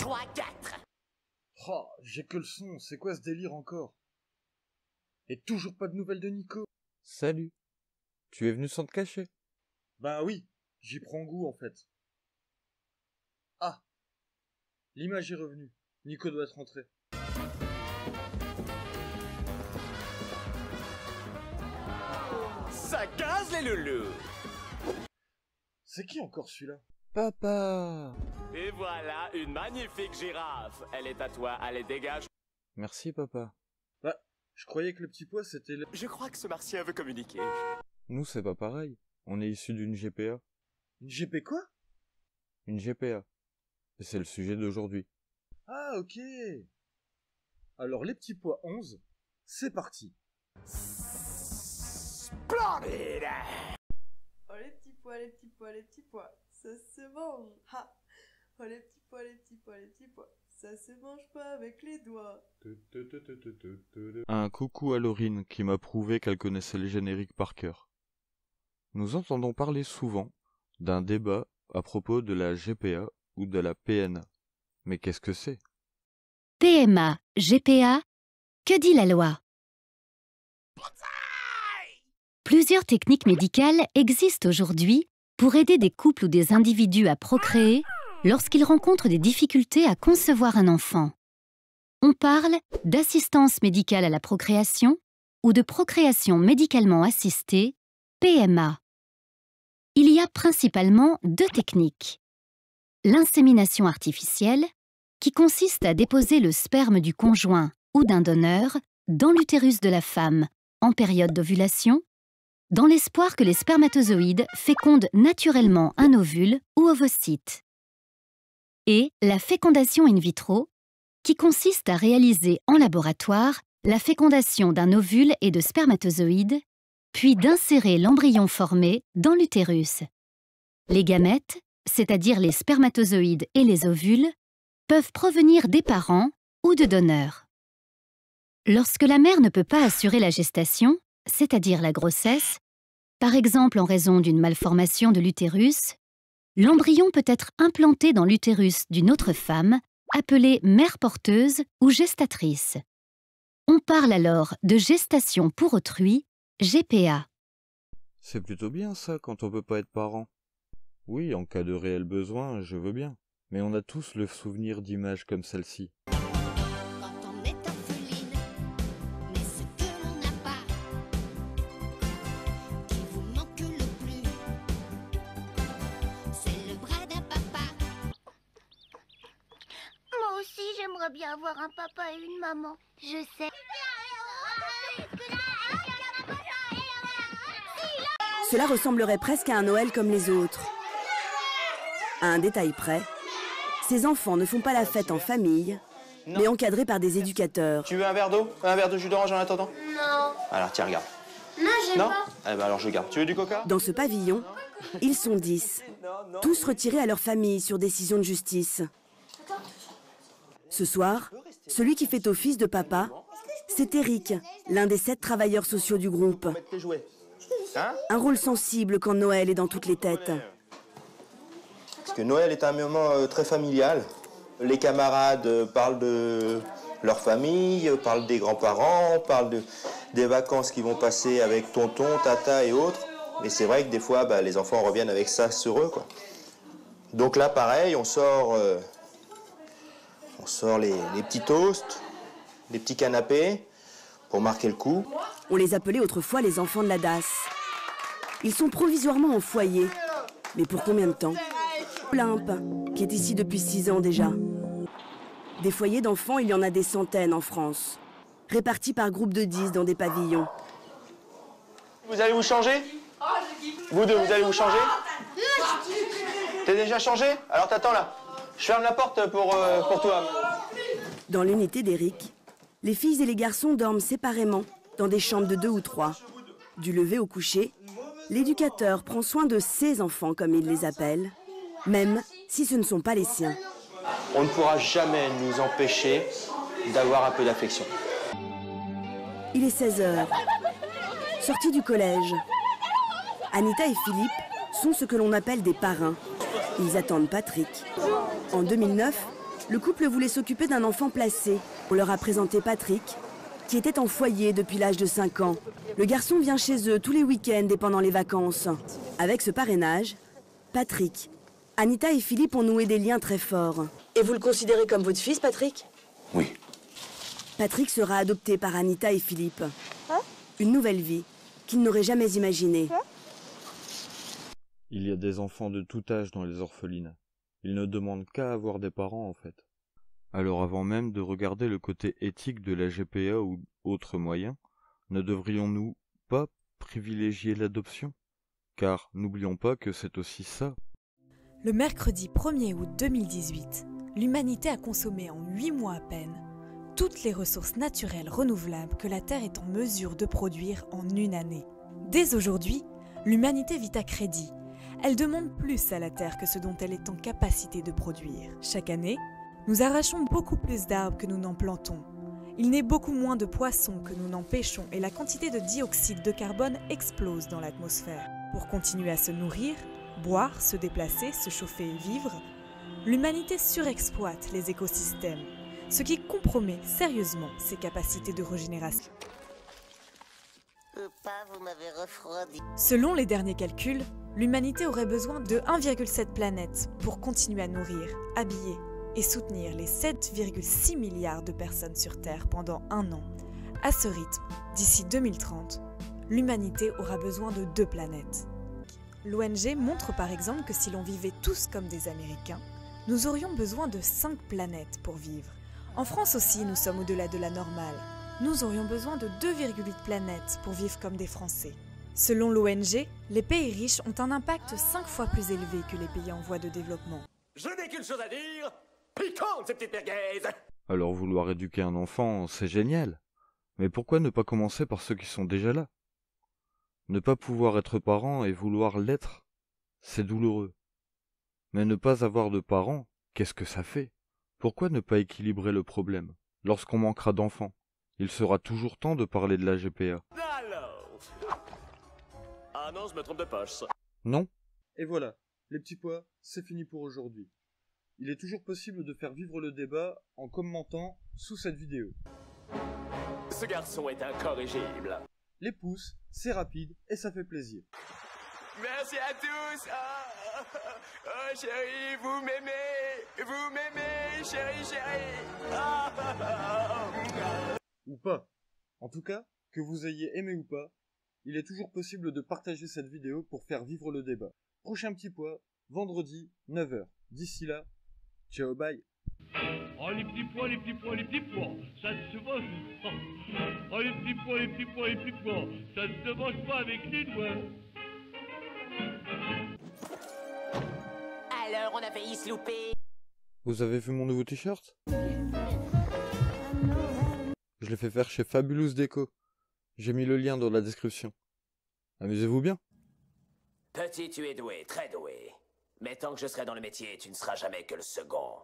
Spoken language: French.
3, 4. Oh, j'ai que le son, c'est quoi ce délire encore? Et toujours pas de nouvelles de Nico. Salut. Tu es venu sans te cacher? Bah oui, j'y prends goût en fait. Ah, l'image est revenue. Nico doit être rentré. Ça gaz les loulous. C'est qui encore celui-là? Papa! Et voilà une magnifique girafe. Elle est à toi, allez dégage. Merci papa. Bah, je croyais que le petit pois c'était le... Je crois que ce martien veut communiquer. Nous c'est pas pareil. On est issus d'une GPA. Une GP quoi? Une GPA. Et c'est le sujet d'aujourd'hui. Ah ok. Alors les petits pois 11, c'est parti. Splendide. Oh les petits pois, les petits pois, les petits pois, ça se mange. Ha. Oh les petits pois, les petits pois, les petits pois, ça se mange pas avec les doigts. Un coucou à Laurine qui m'a prouvé qu'elle connaissait les génériques par cœur. Nous entendons parler souvent d'un débat à propos de la GPA ou de la PNA. Mais qu'est-ce que c'est? PMA, GPA, que dit la loi? Plusieurs techniques médicales existent aujourd'hui pour aider des couples ou des individus à procréer lorsqu'ils rencontrent des difficultés à concevoir un enfant. On parle d'assistance médicale à la procréation ou de procréation médicalement assistée, PMA. Il y a principalement deux techniques. L'insémination artificielle, qui consiste à déposer le sperme du conjoint ou d'un donneur dans l'utérus de la femme en période d'ovulation, dans l'espoir que les spermatozoïdes fécondent naturellement un ovule ou ovocyte. Et la fécondation in vitro, qui consiste à réaliser en laboratoire la fécondation d'un ovule et de spermatozoïdes, puis d'insérer l'embryon formé dans l'utérus. Les gamètes, c'est-à-dire les spermatozoïdes et les ovules, peuvent provenir des parents ou de donneurs. Lorsque la mère ne peut pas assurer la gestation, c'est-à-dire la grossesse, par exemple en raison d'une malformation de l'utérus, l'embryon peut être implanté dans l'utérus d'une autre femme, appelée mère porteuse ou gestatrice. On parle alors de gestation pour autrui, GPA. C'est plutôt bien ça quand on peut pas être parent. Oui, en cas de réel besoin, je veux bien. Mais on a tous le souvenir d'images comme celle-ci. Quand on est orpheline, mais ce que l'on n'a pas, qui vous manque le plus, c'est le bras d'un papa. Moi aussi, j'aimerais bien avoir un papa et une maman. Je sais. Cela ressemblerait presque à un Noël comme les autres. À un détail près, ces enfants ne font pas la fête en famille, mais encadrés par des éducateurs. Tu veux un verre d'eau? Un verre de jus d'orange en attendant? Non. Alors tiens, regarde. Non, j'aime Non? pas. Eh ben alors je garde. Tu veux du coca? Dans ce pavillon, ils sont 10, tous retirés à leur famille sur décision de justice. Ce soir, celui qui fait office de papa, c'est Eric, l'un des 7 travailleurs sociaux du groupe. Mettre tes jouets. Hein? Un rôle sensible quand Noël est dans toutes les têtes. Parce que Noël est un moment très familial. Les camarades parlent de leur famille, parlent des grands-parents, parlent des vacances qu'ils vont passer avec tonton, tata et autres. Et c'est vrai que des fois, les enfants reviennent avec ça sur eux, quoi. Donc là, pareil, on sort les petits toasts, les petits canapés pour marquer le coup. On les appelait autrefois les enfants de la DAS. Ils sont provisoirement au foyer. Mais pour combien de temps? Olympe, qui est ici depuis 6 ans déjà. Des foyers d'enfants, il y en a des centaines en France, répartis par groupe de 10 dans des pavillons. Vous allez vous changer? Vous deux, vous allez vous changer? T'es déjà changé? Alors t'attends là. Je ferme la porte pour toi. Dans l'unité d'Eric, les filles et les garçons dorment séparément, dans des chambres de 2 ou 3. Du lever au coucher, l'éducateur prend soin de ses enfants, comme il les appelle, même si ce ne sont pas les siens. On ne pourra jamais nous empêcher d'avoir un peu d'affection. Il est 16 h. Sortis du collège, Anita et Philippe sont ce que l'on appelle des parrains. Ils attendent Patrick. En 2009, Le couple voulait s'occuper d'un enfant placé. On leur a présenté Patrick, qui était en foyer depuis l'âge de 5 ans. Le garçon vient chez eux tous les week-ends et pendant les vacances. Avec ce parrainage, Patrick, Anita et Philippe ont noué des liens très forts. Et vous le considérez comme votre fils, Patrick? Oui. Patrick sera adopté par Anita et Philippe. Une nouvelle vie qu'ils n'auraient jamais imaginée. Il y a des enfants de tout âge dans les orphelinats. Ils ne demandent qu'à avoir des parents, en fait. Alors avant même de regarder le côté éthique de la GPA ou autres moyens, ne devrions-nous pas privilégier l'adoption? Car n'oublions pas que c'est aussi ça. Le mercredi 1er août 2018, l'humanité a consommé en 8 mois à peine toutes les ressources naturelles renouvelables que la Terre est en mesure de produire en une année. Dès aujourd'hui, l'humanité vit à crédit. Elle demande plus à la Terre que ce dont elle est en capacité de produire. Chaque année, nous arrachons beaucoup plus d'arbres que nous n'en plantons. Il naît beaucoup moins de poissons que nous n'en pêchons et la quantité de dioxyde de carbone explose dans l'atmosphère. Pour continuer à se nourrir, boire, se déplacer, se chauffer et vivre, l'humanité surexploite les écosystèmes, ce qui compromet sérieusement ses capacités de régénération. Vous m'avez refroidi. Selon les derniers calculs, l'humanité aurait besoin de 1,7 planètes pour continuer à nourrir, habiller et soutenir les 7,6 milliards de personnes sur Terre pendant un an. À ce rythme, d'ici 2030, l'humanité aura besoin de 2 planètes. L'ONG montre par exemple que si l'on vivait tous comme des Américains, nous aurions besoin de 5 planètes pour vivre. En France aussi, nous sommes au-delà de la normale. Nous aurions besoin de 2,8 planètes pour vivre comme des Français. Selon l'ONG, les pays riches ont un impact 5 fois plus élevé que les pays en voie de développement. Je n'ai qu'une chose à dire. Piquante, ces petites merguez. Alors vouloir éduquer un enfant, c'est génial. Mais pourquoi ne pas commencer par ceux qui sont déjà là? Ne pas pouvoir être parent et vouloir l'être, c'est douloureux. Mais ne pas avoir de parents, qu'est-ce que ça fait? Pourquoi ne pas équilibrer le problème? Lorsqu'on manquera d'enfants, il sera toujours temps de parler de la GPA. Alors. Ah non, je me trompe de poche. Non? Et voilà, les petits pois, c'est fini pour aujourd'hui. Il est toujours possible de faire vivre le débat en commentant sous cette vidéo. Ce garçon est incorrigible. Les pouces, c'est rapide et ça fait plaisir. Merci à tous. Oh, chérie, vous m'aimez, chérie. Ou pas. En tout cas, que vous ayez aimé ou pas, il est toujours possible de partager cette vidéo pour faire vivre le débat. Prochain petit pois, vendredi, 9h. D'ici là, ciao, bye. Oh les petits pois, ça ne se mange pas. Oh les petits pois, ça ne se mange pas avec les doigts. Alors, on a failli se louper. Vous avez vu mon nouveau t-shirt? Je l'ai fait faire chez Fabulous Déco. J'ai mis le lien dans la description. Amusez-vous bien. Petit, tu es doué, très doué. Mais tant que je serai dans le métier, tu ne seras jamais que le second.